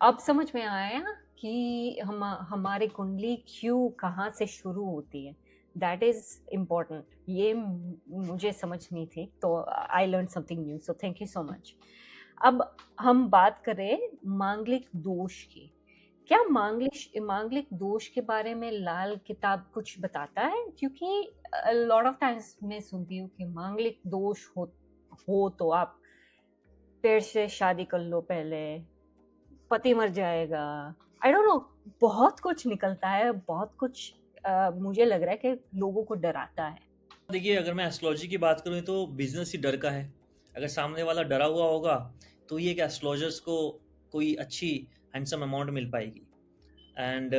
अब समझ में आया कि हमारी कुंडली क्यों कहाँ से शुरू होती है। That is important. ये मुझे समझ नहीं थी, तो I learn something new, so thank you so much. अब हम बात करें मांगलिक दोष की। क्या मांगलिक मांगलिक दोष के बारे में लाल किताब कुछ बताता है? क्योंकि लॉट ऑफ टाइम्स मैं सुनती हूँ कि मांगलिक दोष हो तो आप पेड़ से शादी कर लो पहले, पति मर जाएगा। आई डोंट नो, बहुत कुछ निकलता है, बहुत कुछ। मुझे लग रहा है कि लोगों को डराता है। देखिए, अगर मैं एस्ट्रोलॉजी की बात करूँ तो बिजनेस ही डर का है। अगर सामने वाला डरा हुआ होगा तो ये कि एस्ट्रोलॉजर्स को कोई अच्छी हैंडसम अमाउंट मिल पाएगी। एंड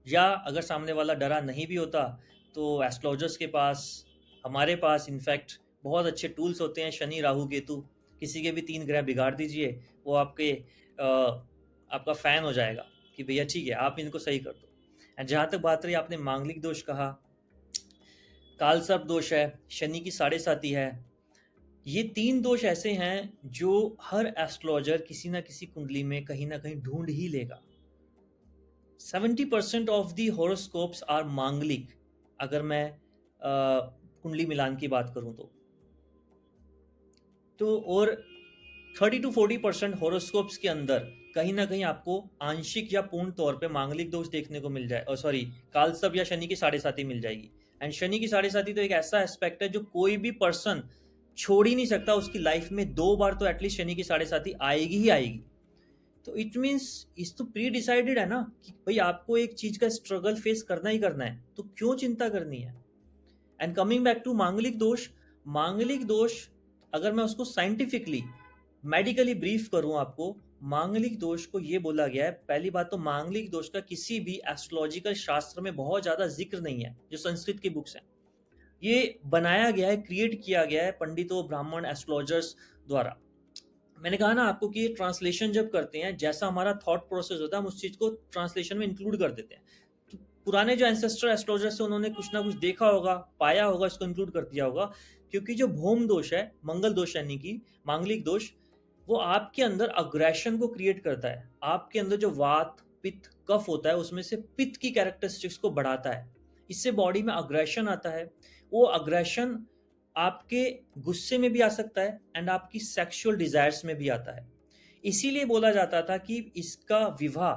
या अगर सामने वाला डरा नहीं भी होता तो एस्ट्रोलॉजर्स के पास, हमारे पास इनफैक्ट बहुत अच्छे टूल्स होते हैं। शनि राहु केतु, किसी के भी 3 ग्रह बिगाड़ दीजिए, वो आपका फ़ैन हो जाएगा कि भैया ठीक है, आप इनको सही कर दो। एंड जहाँ तक बात रही, आपने मांगलिक दोष कहा, काल सर्प दोष है, शनि की साढ़े साती है। ये 3 दोष ऐसे हैं जो हर एस्ट्रोलॉजर किसी ना किसी कुंडली में कहीं ना कहीं ढूंढ ही लेगा। 70% ऑफ दी हॉरोस्कोप्स आर मांगलिक, अगर मैं कुंडली मिलान की बात करूं तो और 30 to 40% हॉरोस्कोप्स के अंदर कहीं ना कहीं आपको आंशिक या पूर्ण तौर पे मांगलिक दोष देखने को मिल जाए, और सॉरी, कालसर्प या शनि की साढ़े साती मिल जाएगी। एंड शनि की साढ़े साती तो एक ऐसा एस्पेक्ट है जो कोई भी पर्सन छोड़ ही नहीं सकता। उसकी लाइफ में 2 बार तो एटलीस्ट शनि की साढ़े साती आएगी ही आएगी। तो इट मीन्स इस तो प्री डिसाइडेड है ना कि भाई आपको एक चीज का स्ट्रगल फेस करना ही करना है, तो क्यों चिंता करनी है। एंड कमिंग बैक टू मांगलिक दोष, मांगलिक दोष अगर मैं उसको साइंटिफिकली मेडिकली ब्रीफ करूं आपको, मांगलिक दोष को ये बोला गया है। पहली बात तो मांगलिक दोष का किसी भी एस्ट्रोलॉजिकल शास्त्र में बहुत ज्यादा जिक्र नहीं है। जो संस्कृत की बुक्स हैं, ये बनाया गया है, क्रिएट किया गया है पंडितों, ब्राह्मण, एस्ट्रोलॉजर्स द्वारा। मैंने कहा ना आपको कि ये ट्रांसलेशन जब करते हैं, जैसा हमारा थॉट प्रोसेस होता है, हम उस चीज को ट्रांसलेशन में इंक्लूड कर देते हैं। तो पुराने जो एंसेस्टर एस्ट्रोलजर्स से, उन्होंने कुछ ना कुछ देखा होगा, पाया होगा, इसको इंक्लूड कर दिया होगा। क्योंकि जो भौम दोष है, मंगल दोष यानी कि मांगलिक दोष, वो आपके अंदर अग्रेशन को क्रिएट करता है। आपके अंदर जो वात पित्त कफ होता है, उसमें से पित्त की कैरेक्टरिस्टिक्स को बढ़ाता है। इससे बॉडी में अग्रेशन आता है। वो अग्रेशन आपके गुस्से में भी आ सकता है एंड आपकी सेक्सुअल डिजायर्स में भी आता है। इसीलिए बोला जाता था कि इसका विवाह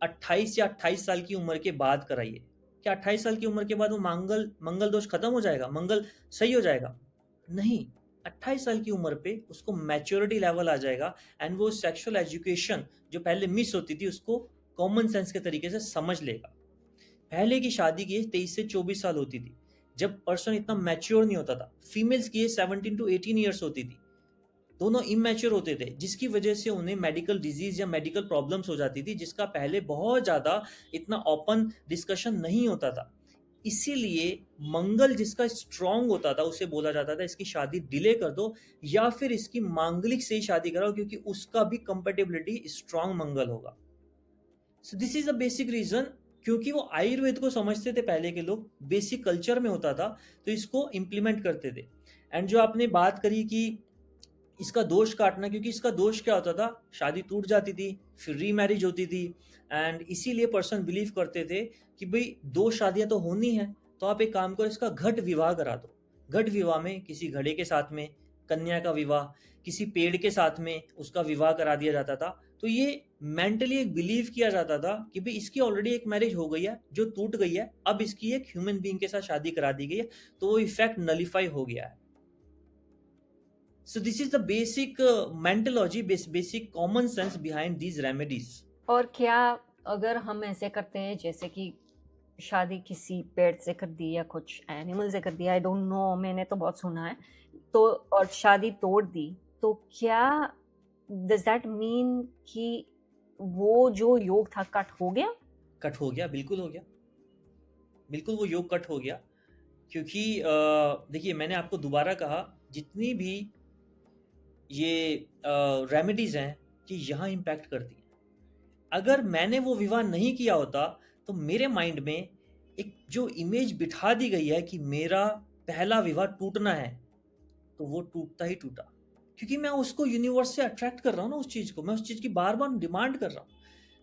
28 या 28 साल की उम्र के बाद कराइए। क्या 28 साल की उम्र के बाद वो मंगल मंगल दोष खत्म हो जाएगा, मंगल सही हो जाएगा? नहीं। 28 साल की उम्र पे उसको मैच्योरिटी लेवल आ जाएगा एंड वो सेक्सुअल एजुकेशन जो पहले मिस होती थी, उसको कॉमन सेंस के तरीके से समझ लेगा। पहले की शादी की एज 23 से 24 साल होती थी, जब पर्सन इतना मैच्योर नहीं होता था। फीमेल्स की एज 17 to 18 ईयर्स होती थी। दोनों इमेच्योर होते थे, जिसकी वजह से उन्हें मेडिकल डिजीज या मेडिकल प्रॉब्लम्स हो जाती थी, जिसका पहले बहुत ज्यादा इतना ओपन डिस्कशन नहीं होता था। इसीलिए मंगल जिसका स्ट्रांग होता था, उसे बोला जाता था इसकी शादी डिले कर दो या फिर इसकी मांगलिक से ही शादी कराओ, क्योंकि उसका भी कंपेटेबिलिटी स्ट्रांग मंगल होगा। So this is the basic reason. क्योंकि वो आयुर्वेद को समझते थे पहले के लोग, बेसिक कल्चर में होता था, तो इसको इम्प्लीमेंट करते थे। एंड जो आपने बात करी कि इसका दोष काटना, क्योंकि इसका दोष क्या होता था, शादी टूट जाती थी, फिर रीमैरिज होती थी। एंड इसीलिए पर्सन बिलीव करते थे कि भाई 2 शादियां तो होनी है, तो आप एक काम करो, इसका घट विवाह करा दो। घट विवाह में किसी घड़े के साथ में कन्या का विवाह, किसी पेड़ के साथ में उसका विवाह करा दिया जाता था। तो ये मेंटली एक बिलीव किया जाता था कि भाई इसकी ऑलरेडी एक मैरिज हो गई है जो टूट गई है, अब इसकी एक ह्यूमन बीइंग के साथ शादी करा दी गई है, तो वो इफेक्ट नलीफाई हो गया है। So this is the basic mentology, basic common sense behind these remedies. और क्या अगर हम ऐसे करते हैं जैसे कि शादी किसी पेट से कर दी या कुछ एनिमल से कर दिया, आई डोंट नो, मैंने तो बहुत सुना है, तो और शादी तोड़ दी, तो क्या डज दैट मीन कि वो जो योग था कट हो गया? कट हो गया, बिल्कुल हो गया, बिल्कुल वो योग कट हो गया। क्योंकि देखिए, मैंने आपको दोबारा कहा, जितनी भी ये रेमेडीज हैं, कि यहाँ इम्पैक्ट करती हैं। अगर मैंने वो विवाह नहीं किया होता, तो मेरे माइंड में एक जो इमेज बिठा दी गई है कि मेरा पहला विवाह टूटना है, तो वो टूटता ही टूटा। क्योंकि मैं उसको यूनिवर्स से अट्रैक्ट कर रहा हूँ ना, उस चीज को मैं उस चीज की बार बार डिमांड कर रहा हूँ।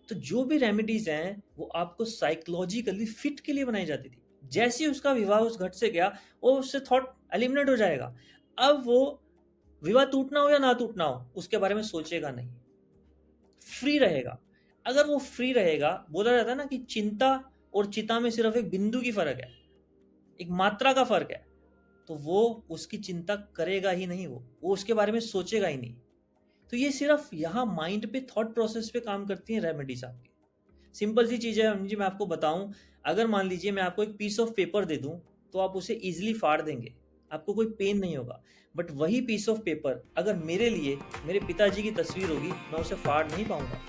तो जो भी रेमेडीज हैं वो आपको साइकोलॉजिकली फिट के लिए बनाई जाती थी। जैसे ही उसका विवाह उस घट से गया, वो उससे थॉट एलिमिनेट हो जाएगा। अब वो विवाह टूटना हो या ना टूटना हो उसके बारे में सोचेगा नहीं, फ्री रहेगा। अगर वो फ्री रहेगा, बोला जाता है ना कि चिंता और चिता में सिर्फ एक बिंदु की फर्क है, एक मात्रा का फर्क है, तो वो उसकी चिंता करेगा ही नहीं, वो उसके बारे में सोचेगा ही नहीं। तो ये सिर्फ यहाँ माइंड पे, थॉट प्रोसेस पे काम करती हैं रेमेडीज आपकी। सिंपल सी चीज़ है अमन जी, मैं आपको बताऊं, अगर मान लीजिए मैं आपको एक पीस ऑफ पेपर दे दूं तो आप उसे इजीली फाड़ देंगे, आपको कोई पेन नहीं होगा। बट वही पीस ऑफ पेपर अगर मेरे लिए मेरे पिताजी की तस्वीर होगी, मैं उसे फाड़ नहीं पाऊंगा,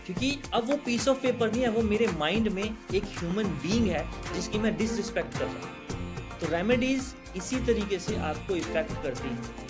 क्योंकि अब वो पीस ऑफ पेपर नहीं है, वो मेरे माइंड में एक ह्यूमन बीइंग है जिसकी मैं डिसरिस्पेक्ट कर रहा हूँ। तो रेमेडीज इसी तरीके से आपको इफेक्ट करती हैं।